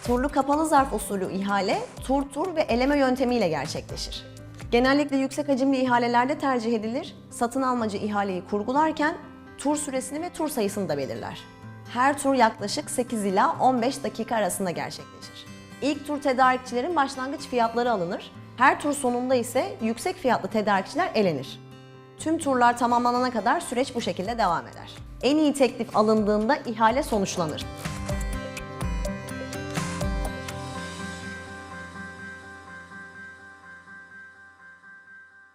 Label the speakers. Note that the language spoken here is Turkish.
Speaker 1: Turlu kapalı zarf usulü ihale, tur ve eleme yöntemiyle gerçekleşir. Genellikle yüksek hacimli ihalelerde tercih edilir. Satın almacı ihaleyi kurgularken tur süresini ve tur sayısını da belirler. Her tur yaklaşık 8 ila 15 dakika arasında gerçekleşir. İlk tur tedarikçilerin başlangıç fiyatları alınır. Her tur sonunda ise yüksek fiyatlı tedarikçiler elenir. Tüm turlar tamamlanana kadar süreç bu şekilde devam eder. En iyi teklif alındığında ihale sonuçlanır.